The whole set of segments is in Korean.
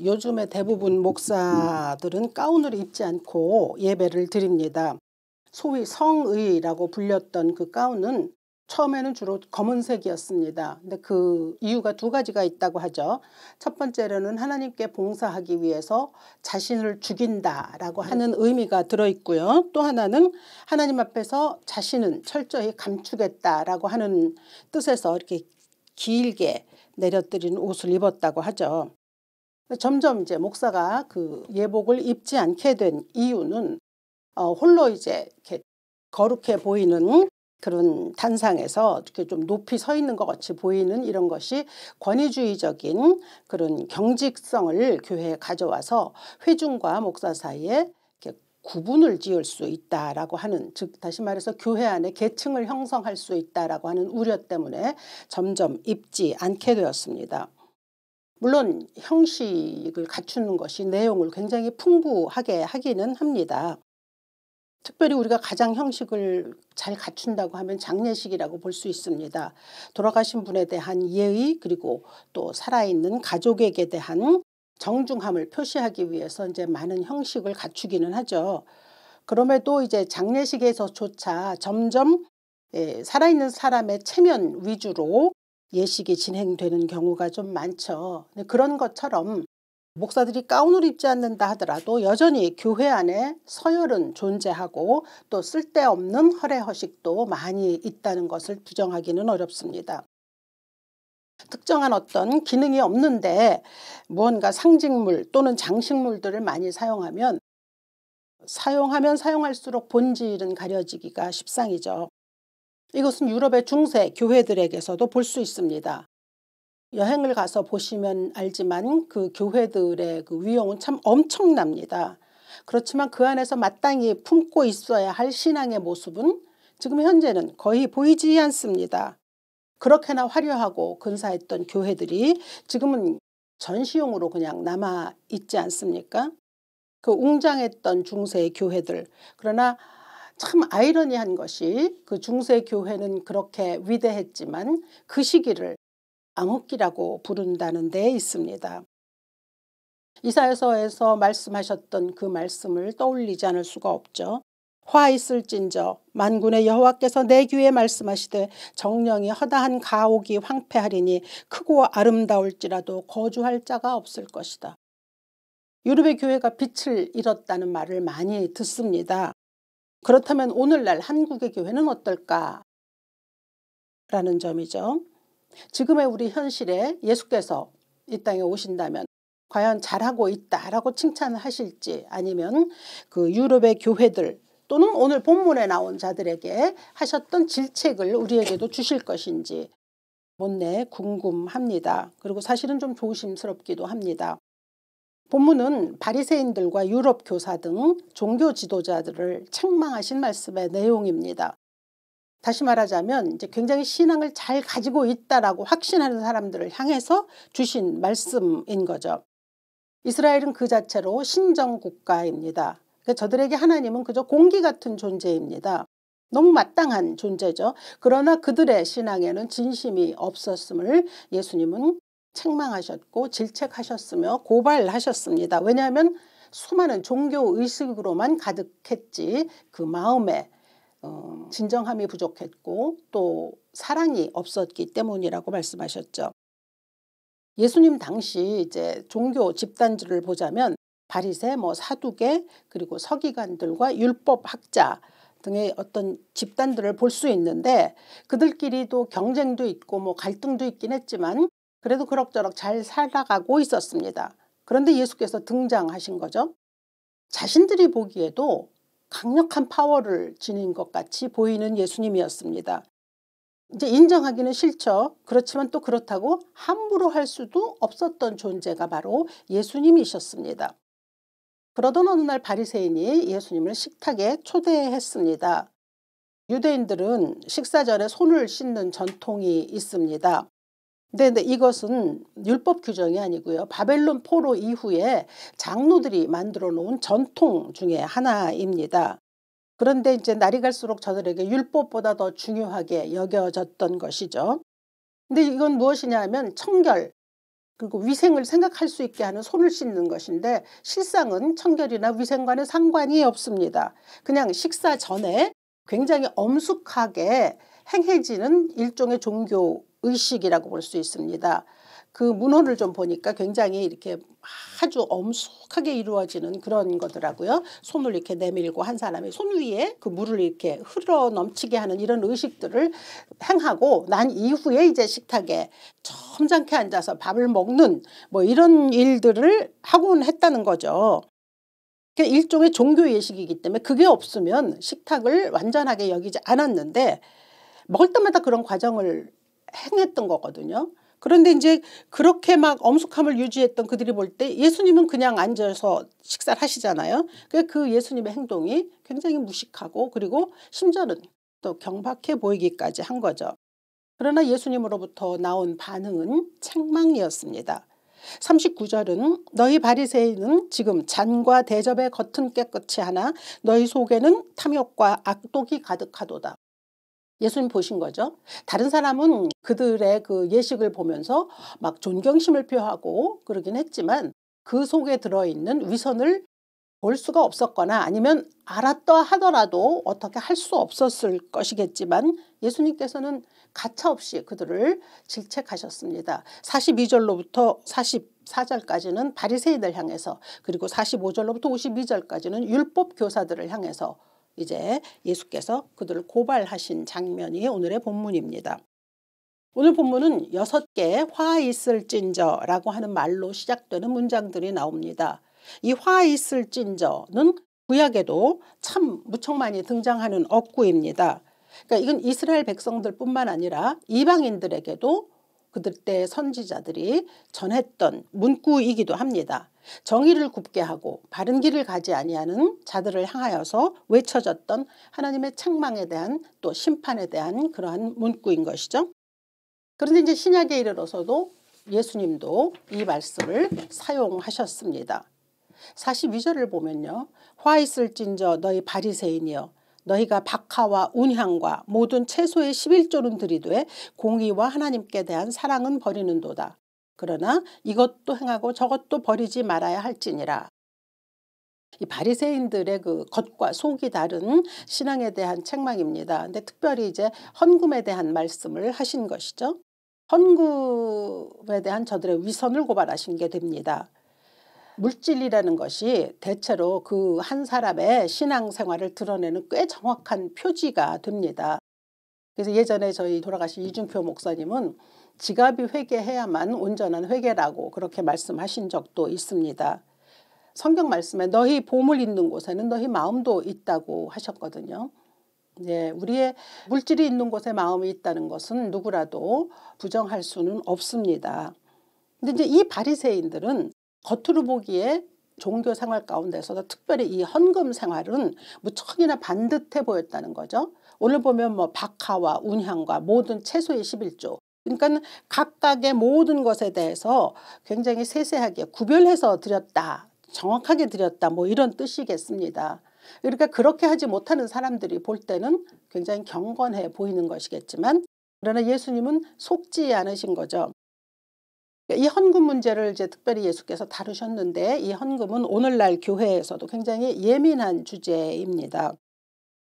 요즘에 대부분 목사들은 가운을 입지 않고 예배를 드립니다. 소위 성의라고 불렸던 그 가운은 처음에는 주로 검은색이었습니다. 근데 그 이유가 두 가지가 있다고 하죠. 첫 번째로는 하나님께 봉사하기 위해서 자신을 죽인다라고 하는 의미가 들어있고요. 또 하나는 하나님 앞에서 자신은 철저히 감추겠다라고 하는 뜻에서 이렇게 길게 내려뜨린 옷을 입었다고 하죠. 점점 이제 목사가 그 예복을 입지 않게 된 이유는 홀로 이제 이렇게 거룩해 보이는 그런 단상에서 이렇게 좀 높이 서 있는 것 같이 보이는 이런 것이 권위주의적인 그런 경직성을 교회에 가져와서 회중과 목사 사이에 이렇게 구분을 지을 수 있다라고 하는, 즉 다시 말해서 교회 안에 계층을 형성할 수 있다라고 하는 우려 때문에 점점 입지 않게 되었습니다. 물론 형식을 갖추는 것이 내용을 굉장히 풍부하게 하기는 합니다. 특별히 우리가 가장 형식을 잘 갖춘다고 하면 장례식이라고 볼 수 있습니다. 돌아가신 분에 대한 예의, 그리고 또 살아있는 가족에게 대한 정중함을 표시하기 위해서 이제 많은 형식을 갖추기는 하죠. 그럼에도 이제 장례식에서조차 점점 살아있는 사람의 체면 위주로 예식이 진행되는 경우가 좀 많죠. 그런 것처럼 목사들이 가운을 입지 않는다 하더라도 여전히 교회 안에 서열은 존재하고 또 쓸데없는 허례허식도 많이 있다는 것을 부정하기는 어렵습니다. 특정한 어떤 기능이 없는데 무언가 상징물 또는 장식물들을 많이 사용하면 사용할수록 본질은 가려지기가 십상이죠. 이것은 유럽의 중세 교회들에게서도 볼 수 있습니다. 여행을 가서 보시면 알지만 그 교회들의 그 위용은 참 엄청납니다. 그렇지만 그 안에서 마땅히 품고 있어야 할 신앙의 모습은 지금 현재는 거의 보이지 않습니다. 그렇게나 화려하고 근사했던 교회들이 지금은 전시용으로 그냥 남아 있지 않습니까? 그 웅장했던 중세의 교회들. 그러나 참 아이러니한 것이 그 중세 교회는 그렇게 위대했지만 그 시기를 암흑기라고 부른다는 데 있습니다. 이사야서에서 말씀하셨던 그 말씀을 떠올리지 않을 수가 없죠. 화 있을진저 만군의 여호와께서 내 귀에 말씀하시되 정령이 허다한 가옥이 황폐하리니 크고 아름다울지라도 거주할 자가 없을 것이다. 유럽의 교회가 빛을 잃었다는 말을 많이 듣습니다. 그렇다면 오늘날 한국의 교회는 어떨까? 라는 점이죠. 지금의 우리 현실에 예수께서 이 땅에 오신다면 과연 잘하고 있다라고 칭찬을 하실지, 아니면 그 유럽의 교회들 또는 오늘 본문에 나온 자들에게 하셨던 질책을 우리에게도 주실 것인지 못내 궁금합니다. 그리고 사실은 좀 조심스럽기도 합니다. 본문은 바리새인들과 유럽 교사 등 종교 지도자들을 책망하신 말씀의 내용입니다. 다시 말하자면 이제 굉장히 신앙을 잘 가지고 있다라고 확신하는 사람들을 향해서 주신 말씀인 거죠. 이스라엘은 그 자체로 신정국가입니다. 저들에게 하나님은 그저 공기 같은 존재입니다. 너무 마땅한 존재죠. 그러나 그들의 신앙에는 진심이 없었음을 예수님은 책망하셨고 질책하셨으며 고발하셨습니다. 왜냐하면 수많은 종교의식으로만 가득했지 그 마음에 진정함이 부족했고 또 사랑이 없었기 때문이라고 말씀하셨죠. 예수님 당시 이제 종교 집단들을 보자면 바리새, 사두개, 그리고 서기관들과 율법학자 등의 어떤 집단들을 볼 수 있는데 그들끼리도 경쟁도 있고 갈등도 있긴 했지만 그래도 그럭저럭 잘 살아가고 있었습니다. 그런데 예수께서 등장하신 거죠. 자신들이 보기에도 강력한 파워를 지닌 것 같이 보이는 예수님이었습니다. 이제 인정하기는 싫죠. 그렇지만 또 그렇다고 함부로 할 수도 없었던 존재가 바로 예수님이셨습니다. 그러던 어느 날 바리새인이 예수님을 식탁에 초대했습니다. 유대인들은 식사 전에 손을 씻는 전통이 있습니다. 근데 이것은 율법 규정이 아니고요. 바벨론 포로 이후에 장로들이 만들어 놓은 전통 중에 하나입니다. 그런데 이제 날이 갈수록 저들에게 율법보다 더 중요하게 여겨졌던 것이죠. 근데 이건 무엇이냐 하면 청결, 그리고 위생을 생각할 수 있게 하는 손을 씻는 것인데 실상은 청결이나 위생과는 상관이 없습니다. 그냥 식사 전에 굉장히 엄숙하게 행해지는 일종의 종교 의식이라고 볼 수 있습니다. 그 문헌을 좀 보니까 굉장히 이렇게 아주 엄숙하게 이루어지는 그런 거더라고요. 손을 이렇게 내밀고 한 사람이 손 위에 그 물을 이렇게 흘러 넘치게 하는 이런 의식들을 행하고 난 이후에 이제 식탁에 점잖게 앉아서 밥을 먹는 뭐 이런 일들을 하곤 했다는 거죠. 일종의 종교 예식이기 때문에 그게 없으면 식탁을 완전하게 여기지 않았는데 먹을 때마다 그런 과정을 행했던 거거든요. 그런데 이제 그렇게 막 엄숙함을 유지했던 그들이 볼 때 예수님은 그냥 앉아서 식사를 하시잖아요. 그 예수님의 행동이 굉장히 무식하고 그리고 심지어는 또 경박해 보이기까지 한 거죠. 그러나 예수님으로부터 나온 반응은 책망이었습니다. 39절은 너희 바리새인은 지금 잔과 대접의 겉은 깨끗이 하나 너희 속에는 탐욕과 악독이 가득하도다. 예수님 보신 거죠. 다른 사람은 그들의 그 예식을 보면서 막 존경심을 표하고 그러긴 했지만 그 속에 들어있는 위선을 볼 수가 없었거나 아니면 알았다 하더라도 어떻게 할 수 없었을 것이겠지만 예수님께서는 가차없이 그들을 질책하셨습니다. 42절로부터 44절까지는 바리새인을 향해서 그리고 45절로부터 52절까지는 율법 교사들을 향해서 이제 예수께서 그들을 고발하신 장면이 오늘의 본문입니다. 오늘 본문은 6개 화 있을진저라고 하는 말로 시작되는 문장들이 나옵니다. 이 화 있을진저는 구약에도 참 무척 많이 등장하는 어구입니다. 그러니까 이건 이스라엘 백성들뿐만 아니라 이방인들에게도 그들 때 선지자들이 전했던 문구이기도 합니다. 정의를 굽게 하고 바른 길을 가지 아니하는 자들을 향하여서 외쳐졌던 하나님의 책망에 대한 또 심판에 대한 그러한 문구인 것이죠. 그런데 이제 신약에 이르러서도 예수님도 이 말씀을 사용하셨습니다. 42절을 보면요. 화 있을진저 너희 바리새인이여 너희가 박하와 운향과 모든 채소의 11조는 들이되 공의와 하나님께 대한 사랑은 버리는도다. 그러나 이것도 행하고 저것도 버리지 말아야 할지니라. 이 바리새인들의 그 겉과 속이 다른 신앙에 대한 책망입니다. 근데 특별히 이제 헌금에 대한 말씀을 하신 것이죠. 헌금에 대한 저들의 위선을 고발하신 게 됩니다. 물질이라는 것이 대체로 그 한 사람의 신앙생활을 드러내는 꽤 정확한 표지가 됩니다. 그래서 예전에 저희 돌아가신 이준표 목사님은 지갑이 회개해야만 온전한 회개라고 그렇게 말씀하신 적도 있습니다. 성경 말씀에 너희 보물 있는 곳에는 너희 마음도 있다고 하셨거든요. 네, 우리의 물질이 있는 곳에 마음이 있다는 것은 누구라도 부정할 수는 없습니다. 근데 이제 이 바리새인들은 겉으로 보기에 종교 생활 가운데서도 특별히 이 헌금 생활은 무척이나 반듯해 보였다는 거죠. 오늘 보면 뭐 박하와 운향과 모든 채소의 11조. 그러니까 각각의 모든 것에 대해서 굉장히 세세하게 구별해서 드렸다. 정확하게 드렸다. 뭐 이런 뜻이겠습니다. 그러니까 그렇게 하지 못하는 사람들이 볼 때는 굉장히 경건해 보이는 것이겠지만 그러나 예수님은 속지 않으신 거죠. 이 헌금 문제를 이제 특별히 예수께서 다루셨는데 이 헌금은 오늘날 교회에서도 굉장히 예민한 주제입니다.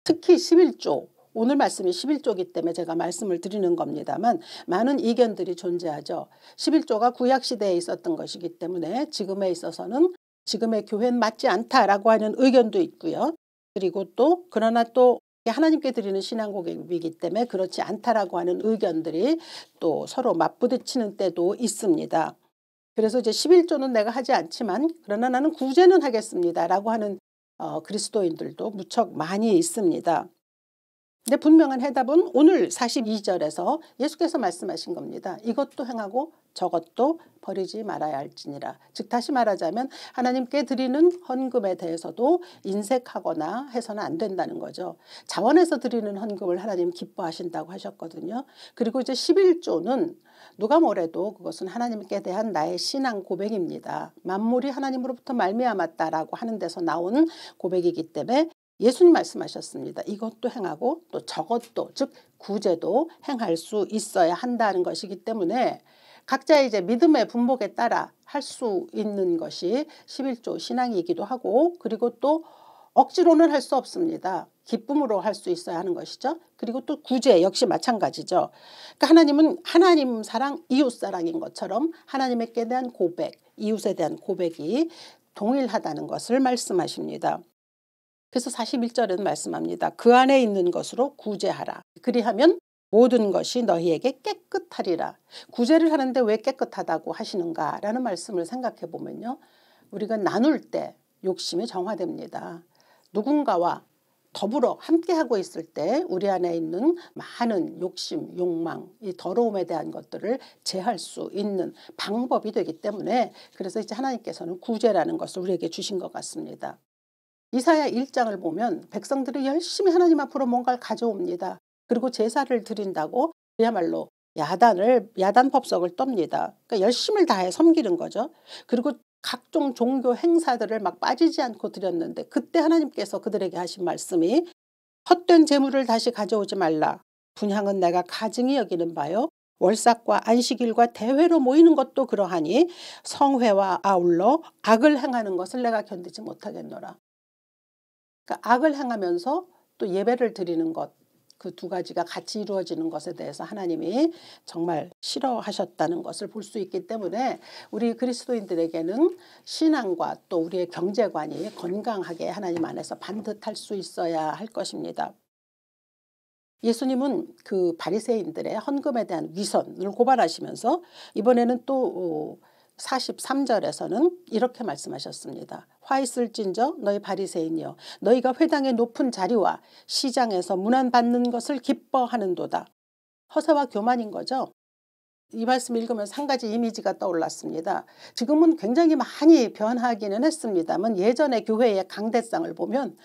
특히 11조. 오늘 말씀이 11조이기 때문에 제가 말씀을 드리는 겁니다만 많은 이견들이 존재하죠. 11조가 구약시대에 있었던 것이기 때문에 지금에 있어서는 지금의 교회는 맞지 않다라고 하는 의견도 있고요. 그리고 또 그러나 또 하나님께 드리는 신앙 고백이기 때문에 그렇지 않다라고 하는 의견들이 또 서로 맞부딪히는 때도 있습니다. 그래서 이제 11조는 내가 하지 않지만 그러나 나는 구제는 하겠습니다라고 하는 그리스도인들도 무척 많이 있습니다. 근데 분명한 해답은 오늘 42절에서 예수께서 말씀하신 겁니다. 이것도 행하고 저것도 버리지 말아야 할지니라. 즉 다시 말하자면 하나님께 드리는 헌금에 대해서도 인색하거나 해서는 안 된다는 거죠. 자원해서 드리는 헌금을 하나님 기뻐하신다고 하셨거든요. 그리고 이제 11조는 누가 뭐래도 그것은 하나님께 대한 나의 신앙 고백입니다. 만물이 하나님으로부터 말미암았다라고 하는 데서 나온 고백이기 때문에 예수님 말씀하셨습니다. 이것도 행하고 또 저것도 즉 구제도 행할 수 있어야 한다는 것이기 때문에 각자의 이제 믿음의 분복에 따라 할 수 있는 것이 11조 신앙이기도 하고, 그리고 또 억지로는 할 수 없습니다. 기쁨으로 할 수 있어야 하는 것이죠. 그리고 또 구제 역시 마찬가지죠. 그러니까 하나님은 하나님 사랑, 이웃 사랑인 것처럼 하나님께 대한 고백, 이웃에 대한 고백이 동일하다는 것을 말씀하십니다. 그래서 41절에는 말씀합니다. 그 안에 있는 것으로 구제하라. 그리하면 모든 것이 너희에게 깨끗하리라. 구제를 하는데 왜 깨끗하다고 하시는가라는 말씀을 생각해 보면요. 우리가 나눌 때 욕심이 정화됩니다. 누군가와 더불어 함께하고 있을 때 우리 안에 있는 많은 욕심, 욕망, 이 더러움에 대한 것들을 제할 수 있는 방법이 되기 때문에, 그래서 이제 하나님께서는 구제라는 것을 우리에게 주신 것 같습니다. 이사야 1장을 보면 백성들이 열심히 하나님 앞으로 뭔가를 가져옵니다. 그리고 제사를 드린다고 그야말로 야단 법석을 떱니다. 그러니까 열심을 다해 섬기는 거죠. 그리고 각종 종교 행사들을 막 빠지지 않고 드렸는데, 그때 하나님께서 그들에게 하신 말씀이 헛된 재물을 다시 가져오지 말라. 분향은 내가 가증히 여기는 바요. 월삭과 안식일과 대회로 모이는 것도 그러하니 성회와 아울러 악을 행하는 것을 내가 견디지 못하겠노라. 그러니까 악을 행하면서 또 예배를 드리는 것, 그 두 가지가 같이 이루어지는 것에 대해서 하나님이 정말 싫어하셨다는 것을 볼 수 있기 때문에 우리 그리스도인들에게는 신앙과 또 우리의 경제관이 건강하게 하나님 안에서 반듯할 수 있어야 할 것입니다. 예수님은 그 바리새인들의 헌금에 대한 위선을 고발하시면서 이번에는 또 43절에서는 이렇게 말씀하셨습니다. 화 있을진저 너희 바리새인이여, 너희가 회당의 높은 자리와 시장에서 문안받는 것을 기뻐하는도다. 허세와 교만인 거죠. 이 말씀 읽으면서 한 가지 이미지가 떠올랐습니다. 지금은 굉장히 많이 변하기는 했습니다만 예전의 교회의 강대상을 보면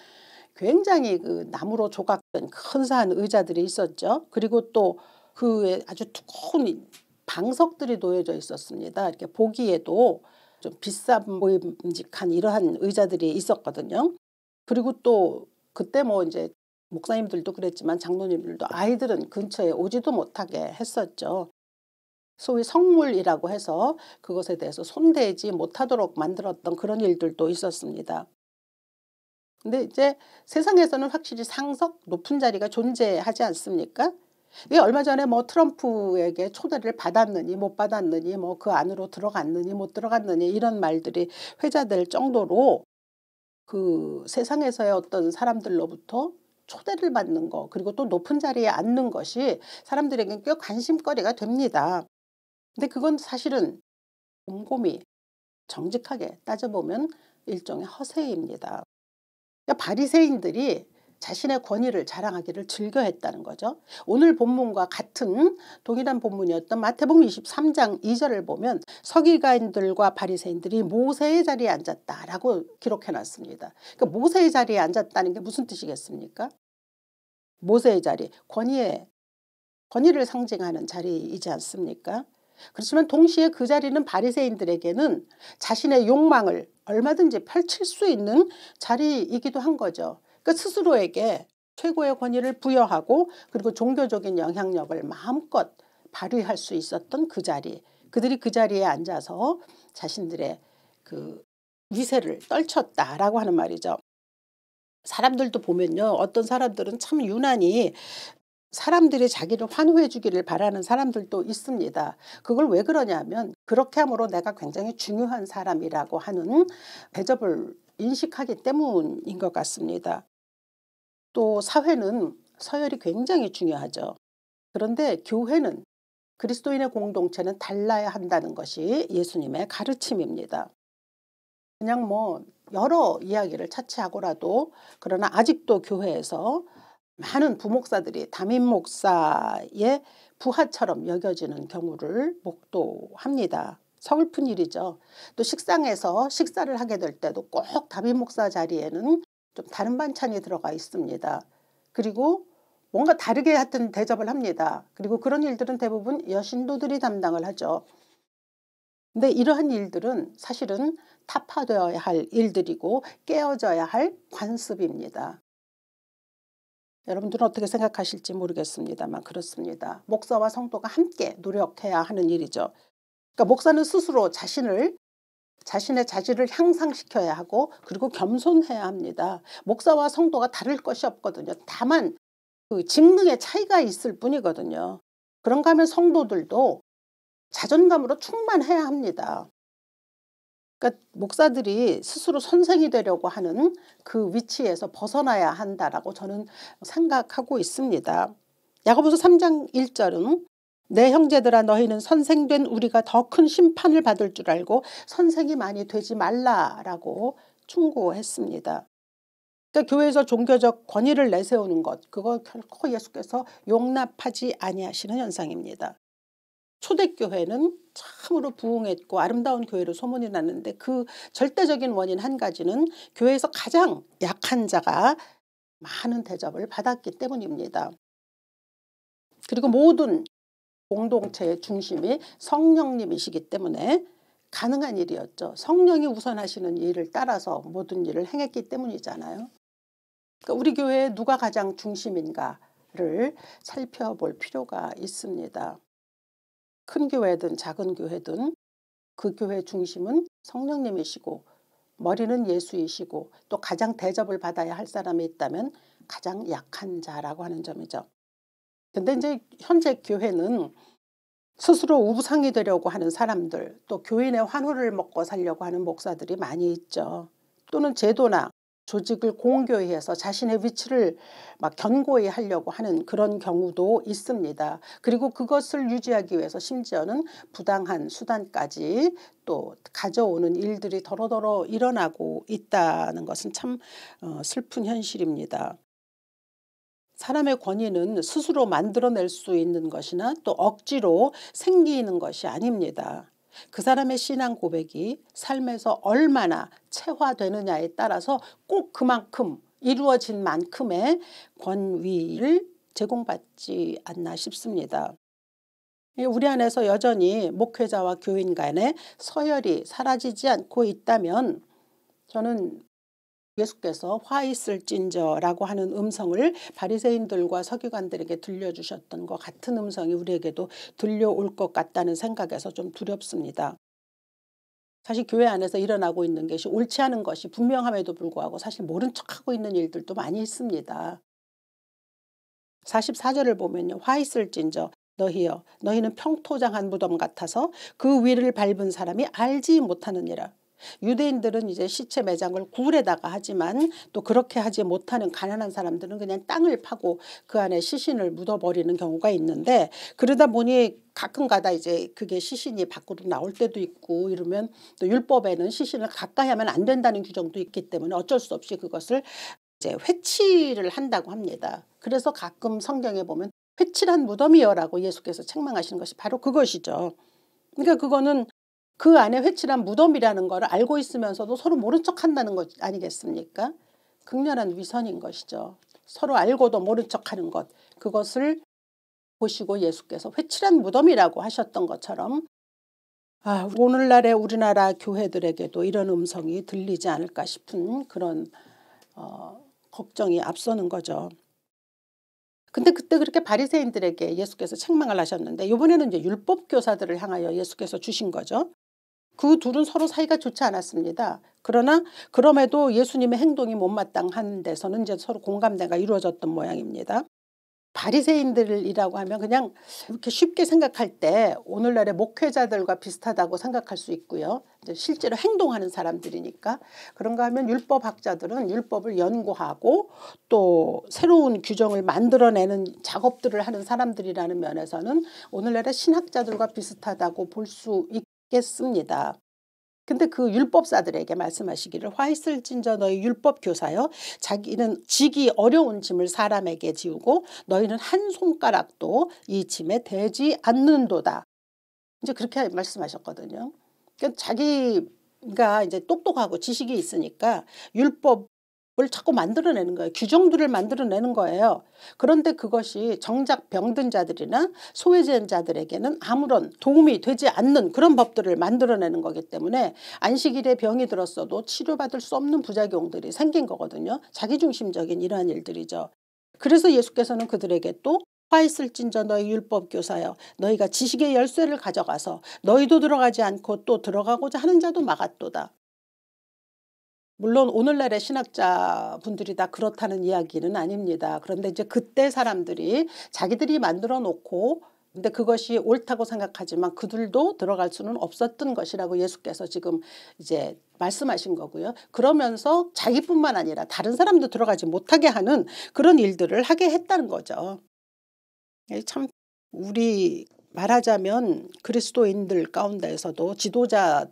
굉장히 그 나무로 조각된 근사한 의자들이 있었죠. 그리고 또 그 아주 두꺼운 방석들이 놓여져 있었습니다. 이렇게 보기에도 좀 비싸 보임직한 이러한 의자들이 있었거든요. 그리고 또 그때 뭐 이제 목사님들도 그랬지만 장로님들도 아이들은 근처에 오지도 못하게 했었죠. 소위 성물이라고 해서 그것에 대해서 손대지 못하도록 만들었던 그런 일들도 있었습니다. 근데 이제 세상에서는 확실히 상석, 높은 자리가 존재하지 않습니까? 얼마 전에 뭐 트럼프에게 초대를 받았느니 못 받았느니, 뭐 그 안으로 들어갔느니 못 들어갔느니 이런 말들이 회자될 정도로 그 세상에서의 어떤 사람들로부터 초대를 받는 거, 그리고 또 높은 자리에 앉는 것이 사람들에게 꽤 관심거리가 됩니다. 근데 그건 사실은 곰곰이 정직하게 따져보면 일종의 허세입니다. 그러니까 바리새인들이 자신의 권위를 자랑하기를 즐겨했다는 거죠. 오늘 본문과 같은 동일한 본문이었던 마태복음 23장 2절을 보면 서기관들과 바리새인들이 모세의 자리에 앉았다라고 기록해놨습니다. 그러니까 모세의 자리에 앉았다는 게 무슨 뜻이겠습니까? 모세의 자리, 권위를 상징하는 자리이지 않습니까? 그렇지만 동시에 그 자리는 바리새인들에게는 자신의 욕망을 얼마든지 펼칠 수 있는 자리이기도 한 거죠. 그러니까 스스로에게 최고의 권위를 부여하고 그리고 종교적인 영향력을 마음껏 발휘할 수 있었던 그 자리, 그들이 그 자리에 앉아서 자신들의 그 위세를 떨쳤다라고 하는 말이죠. 사람들도 보면요, 어떤 사람들은 참 유난히 사람들이 자기를 환호해 주기를 바라는 사람들도 있습니다. 그걸 왜 그러냐면 그렇게 함으로 내가 굉장히 중요한 사람이라고 하는 대접을 인식하기 때문인 것 같습니다. 또 사회는 서열이 굉장히 중요하죠. 그런데 교회는, 그리스도인의 공동체는 달라야 한다는 것이 예수님의 가르침입니다. 그냥 뭐 여러 이야기를 차치하고라도, 그러나 아직도 교회에서 많은 부목사들이 담임 목사의 부하처럼 여겨지는 경우를 목도합니다. 서글픈 일이죠. 또 식상에서 식사를 하게 될 때도 꼭 담임 목사 자리에는 좀 다른 반찬이 들어가 있습니다. 그리고 뭔가 다르게 하여튼 대접을 합니다. 그리고 그런 일들은 대부분 여신도들이 담당을 하죠. 근데 이러한 일들은 사실은 타파되어야 할 일들이고 깨어져야 할 관습입니다. 여러분들은 어떻게 생각하실지 모르겠습니다만 그렇습니다. 목사와 성도가 함께 노력해야 하는 일이죠. 그러니까 목사는 스스로 자신의 자질을 향상시켜야 하고 그리고 겸손해야 합니다. 목사와 성도가 다를 것이 없거든요. 다만 그 직능의 차이가 있을 뿐이거든요. 그런가 하면 성도들도 자존감으로 충만해야 합니다. 그러니까 목사들이 스스로 선생이 되려고 하는 그 위치에서 벗어나야 한다라고 저는 생각하고 있습니다. 야고보서 3장 1절은 내 형제들아 너희는 선생된 우리가 더 큰 심판을 받을 줄 알고 선생이 많이 되지 말라라고 충고했습니다. 그러니까 교회에서 종교적 권위를 내세우는 것, 그거 결코 예수께서 용납하지 아니하시는 현상입니다. 초대교회는 참으로 부흥했고 아름다운 교회로 소문이 났는데 그 절대적인 원인 한 가지는 교회에서 가장 약한 자가 많은 대접을 받았기 때문입니다. 그리고 모든 공동체의 중심이 성령님이시기 때문에 가능한 일이었죠. 성령이 우선하시는 일을 따라서 모든 일을 행했기 때문이잖아요. 그러니까 우리 교회에 누가 가장 중심인가를 살펴볼 필요가 있습니다. 큰 교회든 작은 교회든 그 교회 중심은 성령님이시고 머리는 예수이시고 또 가장 대접을 받아야 할 사람이 있다면 가장 약한 자라고 하는 점이죠. 근데 이제 현재 교회는 스스로 우상이 되려고 하는 사람들, 또 교인의 환호를 먹고 살려고 하는 목사들이 많이 있죠. 또는 제도나 조직을 공교히 해서 자신의 위치를 막 견고히 하려고 하는 그런 경우도 있습니다. 그리고 그것을 유지하기 위해서 심지어는 부당한 수단까지 또 가져오는 일들이 더러더러 일어나고 있다는 것은 참 슬픈 현실입니다. 사람의 권위는 스스로 만들어낼 수 있는 것이나 또 억지로 생기는 것이 아닙니다. 그 사람의 신앙 고백이 삶에서 얼마나 체화되느냐에 따라서 꼭 그만큼 이루어진 만큼의 권위를 제공받지 않나 싶습니다. 우리 안에서 여전히 목회자와 교인 간의 서열이 사라지지 않고 있다면 저는 예수께서 화 있을진저라고 하는 음성을 바리새인들과 서기관들에게 들려주셨던 것 같은 음성이 우리에게도 들려올 것 같다는 생각에서 좀 두렵습니다. 사실 교회 안에서 일어나고 있는 것이 옳지 않은 것이 분명함에도 불구하고 사실 모른 척하고 있는 일들도 많이 있습니다. 44절을 보면요. 화 있을진저 너희여 너희는 평토장한 무덤 같아서 그 위를 밟은 사람이 알지 못하느니라. 유대인들은 이제 시체 매장을 굴에다가 하지만 또 그렇게 하지 못하는 가난한 사람들은 그냥 땅을 파고 그 안에 시신을 묻어버리는 경우가 있는데 그러다 보니 가끔가다 이제 그게 시신이 밖으로 나올 때도 있고 이러면 또 율법에는 시신을 가까이 하면 안 된다는 규정도 있기 때문에 어쩔 수 없이 그것을 이제 회치를 한다고 합니다. 그래서 가끔 성경에 보면 회칠한 무덤이여라고 예수께서 책망하시는 것이 바로 그것이죠. 그러니까 그거는 그 안에 회칠한 무덤이라는 걸 알고 있으면서도 서로 모른 척한다는 것 아니겠습니까? 극렬한 위선인 것이죠. 서로 알고도 모른 척하는 것, 그것을 보시고 예수께서 회칠한 무덤이라고 하셨던 것처럼 오늘날의 우리나라 교회들에게도 이런 음성이 들리지 않을까 싶은 그런 걱정이 앞서는 거죠. 근데 그때 그렇게 바리새인들에게 예수께서 책망을 하셨는데 이번에는 이제 율법 교사들을 향하여 예수께서 주신 거죠. 그 둘은 서로 사이가 좋지 않았습니다. 그러나 그럼에도 예수님의 행동이 못마땅한 데서는 이제 서로 공감대가 이루어졌던 모양입니다. 바리새인들이라고 하면 그냥 이렇게 쉽게 생각할 때 오늘날의 목회자들과 비슷하다고 생각할 수 있고요. 이제 실제로 행동하는 사람들이니까 그런가 하면 율법학자들은 율법을 연구하고 또 새로운 규정을 만들어내는 작업들을 하는 사람들이라는 면에서는 오늘날의 신학자들과 비슷하다고 볼 수 있겠습니다. 근데 그 율법사들에게 말씀하시기를 화 있을진저 너희 율법 교사여 자기는 지기 어려운 짐을 사람에게 지우고 너희는 한 손가락도 이 짐에 대지 않는도다. 이제 그렇게 말씀하셨거든요. 그러니까 자기가 이제 똑똑하고 지식이 있으니까 율법을 자꾸 만들어내는 거예요. 규정들을 만들어내는 거예요. 그런데 그것이 정작 병든 자들이나 소외된 자들에게는 아무런 도움이 되지 않는 그런 법들을 만들어내는 거기 때문에 안식일에 병이 들었어도 치료받을 수 없는 부작용들이 생긴 거거든요. 자기중심적인 이러한 일들이죠. 그래서 예수께서는 그들에게 또 화 있을진저 너희 율법교사여 너희가 지식의 열쇠를 가져가서 너희도 들어가지 않고 또 들어가고자 하는 자도 막았도다. 물론 오늘날의 신학자분들이 다 그렇다는 이야기는 아닙니다. 그런데 이제 그때 사람들이 자기들이 만들어 놓고 근데 그것이 옳다고 생각하지만 그들도 들어갈 수는 없었던 것이라고 예수께서 지금 이제 말씀하신 거고요. 그러면서 자기뿐만 아니라 다른 사람도 들어가지 못하게 하는 그런 일들을 하게 했다는 거죠. 참 우리 말하자면 그리스도인들 가운데에서도 지도자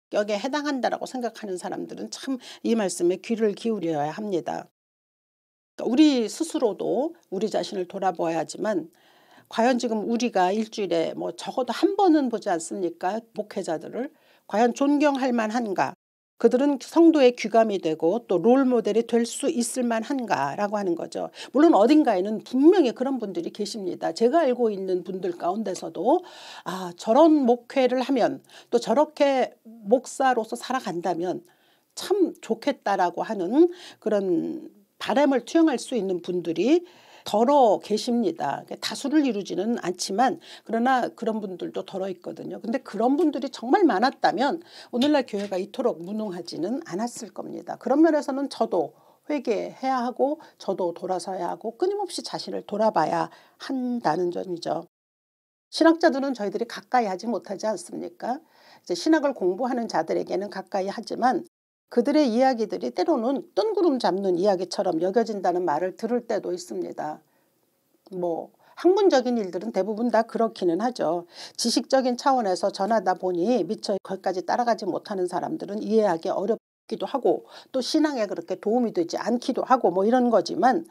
격에 해당한다라고 생각하는 사람들은 참 이 말씀에 귀를 기울여야 합니다. 그러니까 우리 스스로도 우리 자신을 돌아보아야 하지만 과연 지금 우리가 일주일에 뭐 적어도 한 번은 보지 않습니까? 목회자들을. 과연 존경할 만한가? 그들은 성도의 귀감이 되고 또 롤모델이 될 수 있을 만한가라고 하는 거죠. 물론 어딘가에는 분명히 그런 분들이 계십니다. 제가 알고 있는 분들 가운데서도 저런 목회를 하면 또 저렇게 목사로서 살아간다면 참 좋겠다라고 하는 그런 바람을 투영할 수 있는 분들이 덜어 계십니다. 다수를 이루지는 않지만 그러나 그런 분들도 덜어 있거든요. 근데 그런 분들이 정말 많았다면 오늘날 교회가 이토록 무능하지는 않았을 겁니다. 그런 면에서는 저도 회개해야 하고 저도 돌아서야 하고 끊임없이 자신을 돌아봐야 한다는 점이죠. 신학자들은 저희들이 가까이 하지 못하지 않습니까? 이제 신학을 공부하는 자들에게는 가까이 하지만 그들의 이야기들이 때로는 뜬구름 잡는 이야기처럼 여겨진다는 말을 들을 때도 있습니다. 뭐 학문적인 일들은 대부분 다 그렇기는 하죠. 지식적인 차원에서 전하다 보니 미처 거기까지 따라가지 못하는 사람들은 이해하기 어렵기도 하고 또 신앙에 그렇게 도움이 되지 않기도 하고 뭐 이런 거지만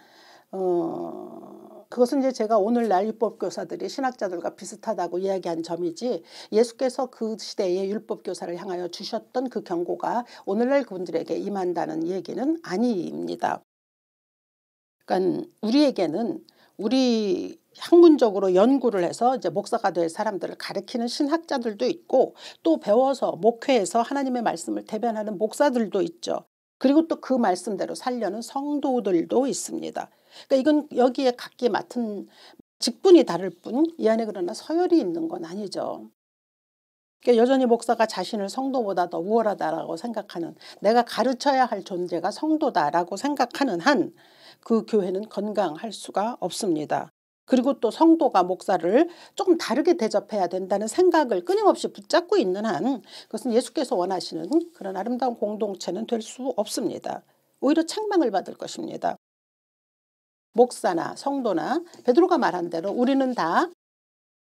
그것은 이제 제가 오늘날 율법교사들이 신학자들과 비슷하다고 이야기한 점이지 예수께서 그 시대의 율법교사를 향하여 주셨던 그 경고가 오늘날 그분들에게 임한다는 얘기는 아닙니다. 그러니까 우리에게는 우리 학문적으로 연구를 해서 이제 목사가 될 사람들을 가르치는 신학자들도 있고 또 배워서 목회에서 하나님의 말씀을 대변하는 목사들도 있죠. 그리고 또 그 말씀대로 살려는 성도들도 있습니다. 그러니까 이건 여기에 각기 맡은 직분이 다를 뿐 이 안에 그러나 서열이 있는 건 아니죠. 그러니까 여전히 목사가 자신을 성도보다 더 우월하다라고 생각하는 내가 가르쳐야 할 존재가 성도다라고 생각하는 한 그 교회는 건강할 수가 없습니다. 그리고 또 성도가 목사를 조금 다르게 대접해야 된다는 생각을 끊임없이 붙잡고 있는 한 그것은 예수께서 원하시는 그런 아름다운 공동체는 될 수 없습니다. 오히려 책망을 받을 것입니다. 목사나 성도나 베드로가 말한 대로 우리는 다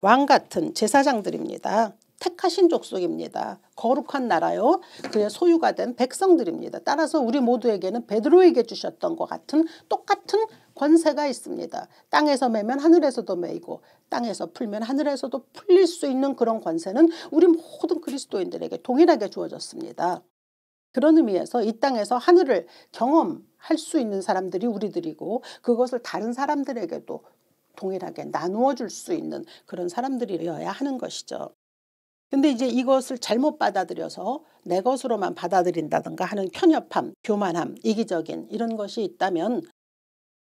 왕 같은 제사장들입니다. 택하신 족속입니다. 거룩한 나라요. 그의 소유가 된 백성들입니다. 따라서 우리 모두에게는 베드로에게 주셨던 것 같은 똑같은 권세가 있습니다. 땅에서 매면 하늘에서도 매이고 땅에서 풀면 하늘에서도 풀릴 수 있는 그런 권세는 우리 모든 그리스도인들에게 동일하게 주어졌습니다. 그런 의미에서 이 땅에서 하늘을 경험할 수 있는 사람들이 우리들이고 그것을 다른 사람들에게도 동일하게 나누어 줄 수 있는 그런 사람들이어야 하는 것이죠. 근데 이제 이것을 잘못 받아들여서 내 것으로만 받아들인다든가 하는 편협함, 교만함, 이기적인 이런 것이 있다면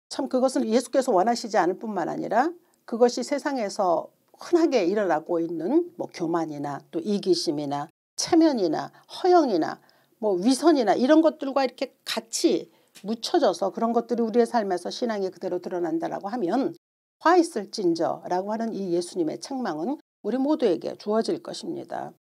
참 그것은 예수께서 원하시지 않을 뿐만 아니라 그것이 세상에서 흔하게 일어나고 있는 뭐 교만이나 또 이기심이나 체면이나 허영이나 뭐 위선이나 이런 것들과 이렇게 같이 묻혀져서 그런 것들이 우리의 삶에서 신앙이 그대로 드러난다라고 하면 화 있을진저라고 하는 이 예수님의 책망은 우리 모두에게 주어질 것입니다.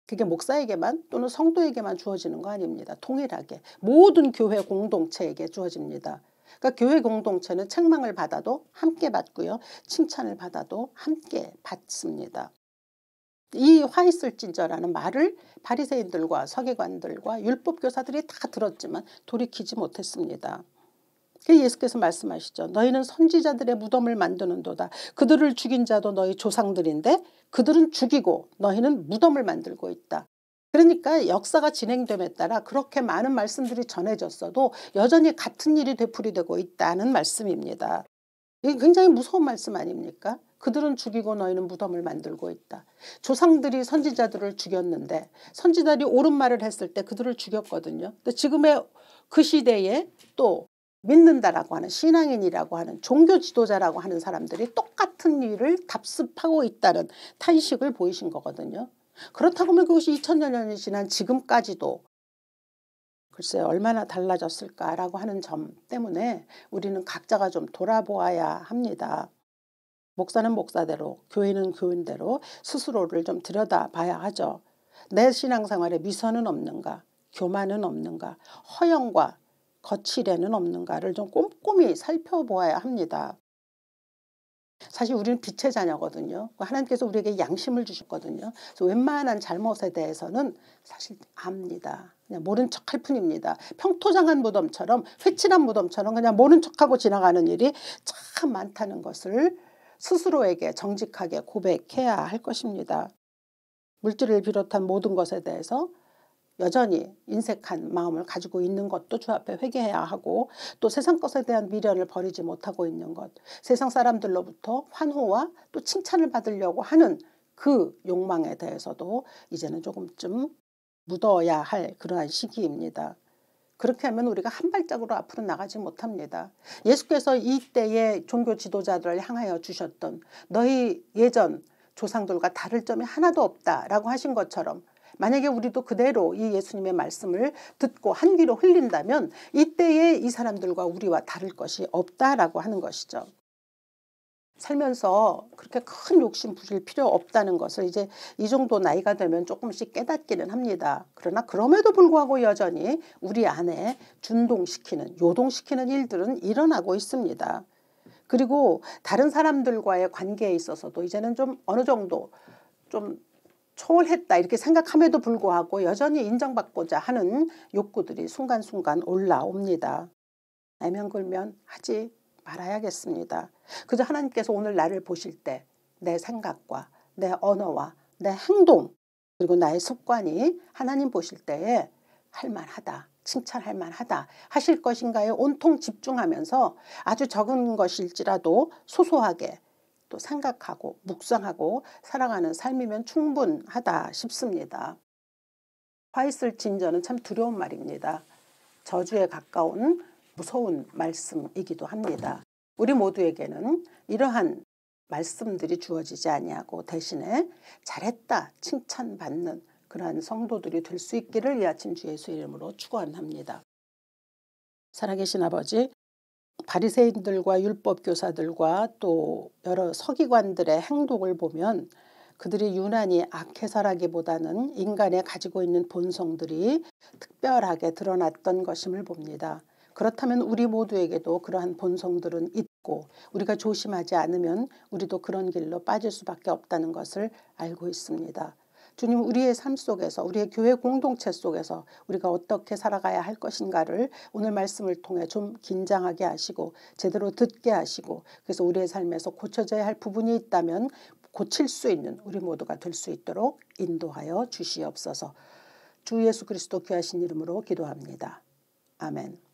그게 목사에게만 또는 성도에게만 주어지는 거 아닙니다. 통일하게 모든 교회 공동체에게 주어집니다. 그러니까 교회 공동체는 책망을 받아도 함께 받고요. 칭찬을 받아도 함께 받습니다. 이 화 있을진저라는 말을 바리새인들과 서기관들과 율법교사들이 다 들었지만 돌이키지 못했습니다. 예수께서 말씀하시죠. 너희는 선지자들의 무덤을 만드는도다. 그들을 죽인 자도 너희 조상들인데 그들은 죽이고 너희는 무덤을 만들고 있다. 그러니까 역사가 진행됨에 따라 그렇게 많은 말씀들이 전해졌어도 여전히 같은 일이 되풀이되고 있다는 말씀입니다. 이게 굉장히 무서운 말씀 아닙니까? 그들은 죽이고 너희는 무덤을 만들고 있다. 조상들이 선지자들을 죽였는데 선지자들이 옳은 말을 했을 때 그들을 죽였거든요. 근데 지금의 그 시대에 또 믿는다라고 하는 신앙인이라고 하는 종교 지도자라고 하는 사람들이 똑같은 일을 답습하고 있다는 탄식을 보이신 거거든요. 그렇다고 하면 그것이 2000년이 지난 지금까지도 글쎄요 얼마나 달라졌을까라고 하는 점 때문에 우리는 각자가 좀 돌아보아야 합니다. 목사는 목사대로 교인은 교인대로 스스로를 좀 들여다봐야 하죠. 내 신앙생활에 미선은 없는가, 교만은 없는가, 허영과 거칠애는 없는가를 좀 꼼꼼히 살펴보아야 합니다. 사실 우리는 빛의 자녀거든요. 하나님께서 우리에게 양심을 주셨거든요. 그래서 웬만한 잘못에 대해서는 사실 압니다. 그냥 모른 척할 뿐입니다. 평토장한 무덤처럼 회칠한 무덤처럼 그냥 모른 척하고 지나가는 일이 참 많다는 것을 스스로에게 정직하게 고백해야 할 것입니다. 물질을 비롯한 모든 것에 대해서 여전히 인색한 마음을 가지고 있는 것도 주 앞에 회개해야 하고 또 세상 것에 대한 미련을 버리지 못하고 있는 것, 세상 사람들로부터 환호와 또 칭찬을 받으려고 하는 그 욕망에 대해서도 이제는 조금쯤 묻어야 할 그러한 시기입니다. 그렇게 하면 우리가 한 발짝으로 앞으로 나가지 못합니다. 예수께서 이때의 종교 지도자들을 향하여 주셨던 너희 예전 조상들과 다를 점이 하나도 없다라고 하신 것처럼 만약에 우리도 그대로 이 예수님의 말씀을 듣고 한 귀로 흘린다면 이때에 이 사람들과 우리와 다를 것이 없다라고 하는 것이죠. 살면서 그렇게 큰 욕심 부릴 필요 없다는 것을 이제 이 정도 나이가 되면 조금씩 깨닫기는 합니다. 그러나 그럼에도 불구하고 여전히 우리 안에 준동시키는 요동시키는 일들은 일어나고 있습니다. 그리고 다른 사람들과의 관계에 있어서도 이제는 좀 어느 정도 좀 초월했다 이렇게 생각함에도 불구하고 여전히 인정받고자 하는 욕구들이 순간순간 올라옵니다. 애면굴면 하지 말아야겠습니다. 그저 하나님께서 오늘 나를 보실 때 내 생각과 내 언어와 내 행동 그리고 나의 습관이 하나님 보실 때에 할만하다. 칭찬할 만하다 하실 것인가에 온통 집중하면서 아주 적은 것일지라도 소소하게 또 생각하고 묵상하고 살아가는 삶이면 충분하다 싶습니다. 화 있을 진저는 참 두려운 말입니다. 저주에 가까운 무서운 말씀이기도 합니다. 우리 모두에게는 이러한 말씀들이 주어지지 아니하고 대신에 잘했다 칭찬받는 그러한 성도들이 될 수 있기를 이 아침 주 예수 이름으로 축원합니다. 살아계신 아버지, 바리새인들과 율법교사들과 또 여러 서기관들의 행동을 보면 그들이 유난히 악해서라기보다는 인간의 가지고 있는 본성들이 특별하게 드러났던 것임을 봅니다. 그렇다면 우리 모두에게도 그러한 본성들은 있고 우리가 조심하지 않으면 우리도 그런 길로 빠질 수밖에 없다는 것을 알고 있습니다. 주님, 우리의 삶 속에서 우리의 교회 공동체 속에서 우리가 어떻게 살아가야 할 것인가를 오늘 말씀을 통해 좀 긴장하게 하시고 제대로 듣게 하시고 그래서 우리의 삶에서 고쳐져야 할 부분이 있다면 고칠 수 있는 우리 모두가 될 수 있도록 인도하여 주시옵소서. 주 예수 그리스도 귀하신 이름으로 기도합니다. 아멘.